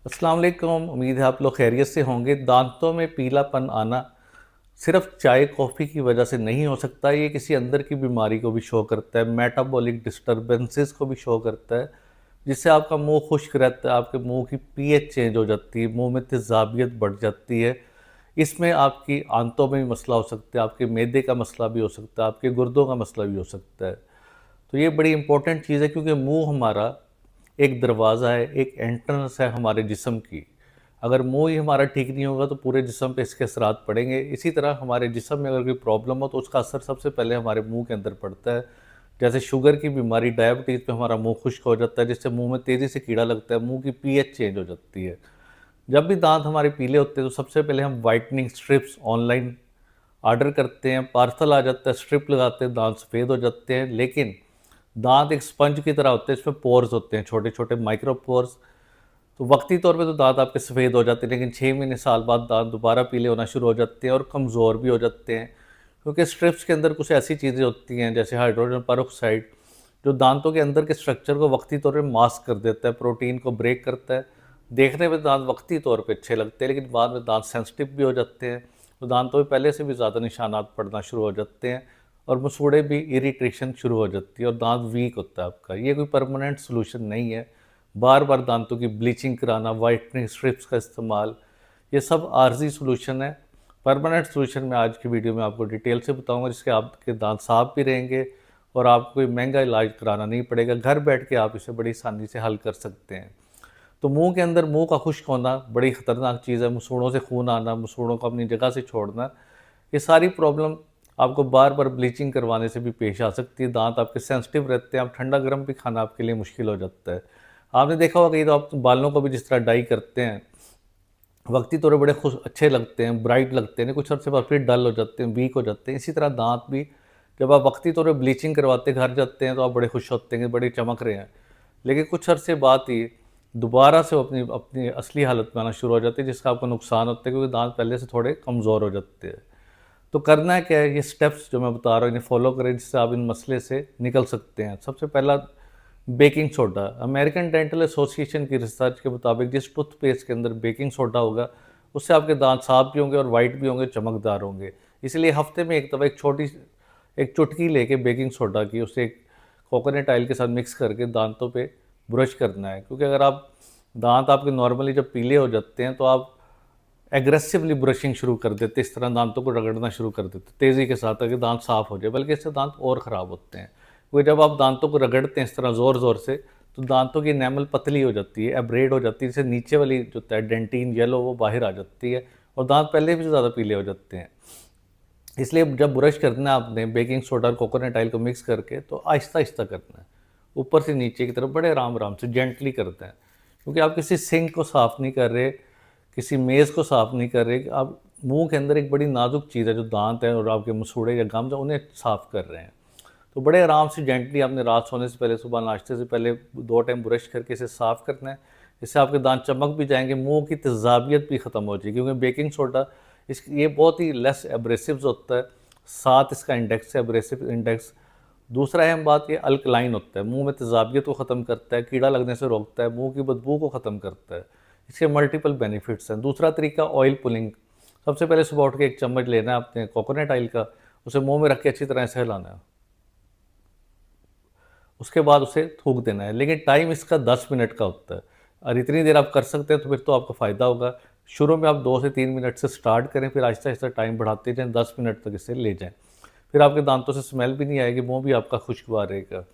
अस्सलाम वालेकुम। उम्मीद है आप लोग खैरियत से होंगे। दांतों में पीलापन आना सिर्फ चाय कॉफ़ी की वजह से नहीं हो सकता, ये किसी अंदर की बीमारी को भी शो करता है, मेटाबॉलिक डिस्टर्बेंसेस को भी शो करता है, जिससे आपका मुंह खुश्क रहता है, आपके मुंह की पीएच चेंज हो जाती है, मुंह में तेज़ाबियत बढ़ जाती है। इसमें आपकी आंतों में भी मसला हो सकता है, आपके मैदे का मसला भी हो सकता है, आपके गुर्दों का मसला भी हो सकता है। तो ये बड़ी इंपॉर्टेंट चीज़ है, क्योंकि मुंह हमारा एक दरवाज़ा है, एक एंट्रेंस है हमारे जिस्म की। अगर मुंह ही हमारा ठीक नहीं होगा तो पूरे जिस्म पे इसके असरात पड़ेंगे। इसी तरह हमारे जिस्म में अगर कोई प्रॉब्लम हो तो उसका असर सबसे पहले हमारे मुंह के अंदर पड़ता है। जैसे शुगर की बीमारी, डायबिटीज़ पे हमारा मुंह खुश्क हो जाता है, जिससे मुंह में तेज़ी से कीड़ा लगता है, मुंह की पीएच चेंज हो जाती है। जब भी दांत हमारे पीले होते हैं तो सबसे पहले हम वाइटनिंग स्ट्रिप्स ऑनलाइन ऑर्डर करते हैं, पार्सल आ जाता है, स्ट्रिप लगाते हैं, दांत सफ़ेद हो जाते हैं। लेकिन दांत एक स्पंज की तरह होते हैं, इसमें पोर्स होते हैं, छोटे छोटे माइक्रो पोर्स। तो वक्ती तौर पे तो दांत आपके सफ़ेद हो जाते हैं, लेकिन 6 महीने साल बाद दांत दोबारा पीले होना शुरू हो जाते हैं और कमज़ोर भी हो जाते हैं, क्योंकि स्ट्रिप्स के अंदर कुछ ऐसी चीज़ें होती हैं जैसे हाइड्रोजन पेरोक्साइड, जो दांतों के अंदर के स्ट्रक्चर को वक्ती तौर पे मास्क कर देता है, प्रोटीन को ब्रेक करता है। देखने में दांत वक्ती तौर पे अच्छे लगते हैं, लेकिन बाद में दांत सेंसिटिव भी हो जाते हैं, तो दांतों में पहले से भी ज़्यादा निशानात पड़ना शुरू हो जाते हैं और मसूड़े भी, इरिटेशन शुरू हो जाती है और दांत वीक होता है आपका। ये कोई परमानेंट सोल्यूशन नहीं है। बार बार दांतों की ब्लीचिंग कराना, वाइटनिंग स्ट्रिप्स का इस्तेमाल, ये सब आर्जी सोल्यूशन है। परमानेंट सोल्यूशन मैं आज की वीडियो में आपको डिटेल से बताऊंगा, जिसके आपके दांत साफ भी रहेंगे और आपको कोई महंगा इलाज कराना नहीं पड़ेगा। घर बैठ के आप इसे बड़ी आसानी से हल कर सकते हैं। तो मुंह के अंदर मुंह का खुश्क होना बड़ी ख़तरनाक चीज़ है। मसूड़ों से खून आना, मसूड़ों को अपनी जगह से छोड़ना, ये सारी प्रॉब्लम आपको बार बार ब्लीचिंग करवाने से भी पेश आ सकती है। दांत आपके सेंसिटिव रहते हैं, आप ठंडा गर्म भी खाना आपके लिए मुश्किल हो जाता है। आपने देखा होगा कहीं तो आप बालों को भी जिस तरह डाई करते हैं, वक्ती तौर पर बड़े खुश अच्छे लगते हैं, ब्राइट लगते हैं, कुछ अर्से बाद फिर डल हो जाते हैं, वीक हो जाते हैं। इसी तरह दांत भी जब आप वक्ती तौर पर ब्लीचिंग करवाते घर जाते हैं तो आप बड़े खुश होते हैं कि बड़े चमक रहे हैं, लेकिन कुछ अर्से बाद ही दोबारा से वो अपनी अपनी असली हालत में आना शुरू हो जाती है, जिसका आपको नुकसान होता है, क्योंकि दांत पहले से थोड़े कमज़ोर हो जाते हैं। तो करना है क्या है, ये स्टेप्स जो मैं बता रहा हूँ इन्हें फॉलो करें, जिससे आप इन मसले से निकल सकते हैं। सबसे पहला, baking soda. American dental association की रिसर्च के मुताबिक जिस टूथपेस्ट के अंदर बेकिंग सोडा होगा, उससे आपके दांत साफ भी होंगे और वाइट भी होंगे, चमकदार होंगे। इसलिए हफ्ते में एक दफ़ा एक चुटकी लेके बेकिंग सोडा की, उसे एक कोकोनट ऑयल के साथ मिक्स करके दांतों पे ब्रश करना है। क्योंकि अगर आप दांत आपके नॉर्मली जब पीले हो जाते हैं तो आप एग्रेसिवली ब्रशिंग शुरू कर देते, इस तरह दांतों को रगड़ना शुरू कर देते तेज़ी के साथ, ताकि दांत साफ़ हो जाए, बल्कि इससे दांत और ख़राब होते हैं। क्योंकि जब आप दांतों को रगड़ते हैं इस तरह ज़ोर ज़ोर से, तो दांतों की एनेमल पतली हो जाती है, एब्रेड हो जाती है, इससे नीचे वाली जो डेंटिन येलो वो बाहर आ जाती है और दांत पहले भी ज़्यादा पीले हो जाते हैं। इसलिए जब ब्रश करना है आपने बेकिंग सोडा और कोकोनट ऑयल को मिक्स करके, तो आहिस्ता आहिस्ता करना है, ऊपर से नीचे की तरफ बड़े आराम आराम से जेंटली करते हैं। क्योंकि आप किसी सिंक को साफ़ नहीं कर रहे, किसी मेज़ को साफ़ नहीं कर रहे, आप मुंह के अंदर एक बड़ी नाजुक चीज़ है जो दांत है और आपके मसूड़े या गम, जो उन्हें साफ़ कर रहे हैं। तो बड़े आराम से जेंटली आपने रात सोने से पहले, सुबह नाश्ते से पहले 2 टाइम ब्रश करके इसे साफ़ करना है। इससे आपके दांत चमक भी जाएंगे, मुंह की तेज़ाबियत भी ख़त्म हो जाएगी, क्योंकि बेकिंग सोडा ये बहुत ही लेस एब्रेसिव होता है। 7 इसका इंडेक्स है, एब्रेसिव इंडेक्स। दूसरा अहम बात, ये अल्कलाइन होता है, मुंह में तेज़ाबियत को ख़त्म करता है, कीड़ा लगने से रोकता है, मुंह की बदबू को ख़त्म करता है। इसके मल्टीपल बेनिफिट्स हैं। दूसरा तरीका, ऑयल पुलिंग। सबसे पहले सुबह उठ के एक चम्मच लेना है आपने कोकोनट ऑयल का, उसे मुंह में रख के अच्छी तरह से हिलाना है, उसके बाद उसे थूक देना है। लेकिन टाइम इसका 10 मिनट का होता है, और इतनी देर आप कर सकते हैं तो फिर तो आपको फ़ायदा होगा। शुरू में आप 2 से 3 मिनट से स्टार्ट करें, फिर आहिस्ता आहिस्ता टाइम बढ़ाते जाएँ, 10 मिनट तक इसे ले जाएँ। फिर आपके दांतों से स्मेल भी नहीं आएगी, मुंह भी आपका खुशगवार रहेगा।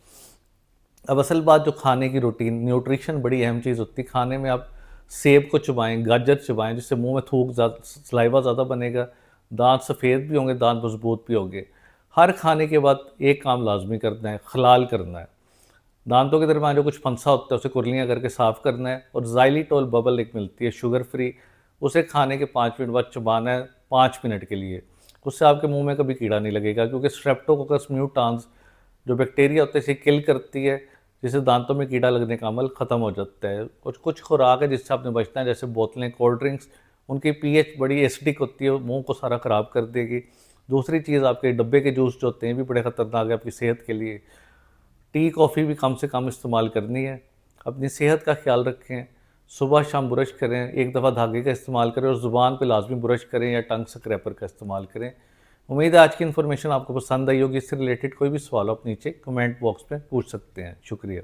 अब असल बात, जो खाने की रूटीन, न्यूट्रिशन बड़ी अहम चीज़ होती है। खाने में आप सेब को चबाएँ, गाजर चबाएँ, जिससे मुंह में थूक सलाइवा ज़्यादा बनेगा, दांत सफ़ेद भी होंगे, दांत मजबूत भी होंगे। हर खाने के बाद एक काम लाजमी करना है, खलाल करना है। दांतों के दरमियान जो कुछ फंसा होता है उसे कुरलियाँ करके साफ़ करना है, और ज़ाइलिटोल बबल एक मिलती है शुगर फ्री, उसे खाने के 5 मिनट बाद चबाना है, 5 मिनट के लिए। उससे आपके मुंह में कभी कीड़ा नहीं लगेगा, क्योंकि स्ट्रेप्टोकोकस म्यूटान्स जो बैक्टीरिया होता है इसे किल करती है, जिससे दांतों में कीड़ा लगने का अमल ख़त्म हो जाता है। कुछ कुछ खुराक है जिससे आपने बचना है, जैसे बोतलें, कोल्ड ड्रिंक्स, उनकी पीएच बड़ी एसिडिक होती है, मुंह को सारा ख़राब कर देगी। दूसरी चीज़, आपके डब्बे के जूस जो होते हैं भी बड़े ख़तरनाक है आपकी सेहत के लिए। टी कॉफ़ी भी कम से कम इस्तेमाल करनी है। अपनी सेहत का ख्याल रखें, सुबह शाम ब्रश करें, एक दफ़ा धागे का इस्तेमाल करें और ज़ुबान पे लाजमी ब्रश करें या टंग स्क्रैपर का इस्तेमाल करें। उम्मीद है आज की इन्फॉर्मेशन आपको पसंद आई होगी। इससे रिलेटेड कोई भी सवाल आप नीचे कमेंट बॉक्स में पूछ सकते हैं। शुक्रिया।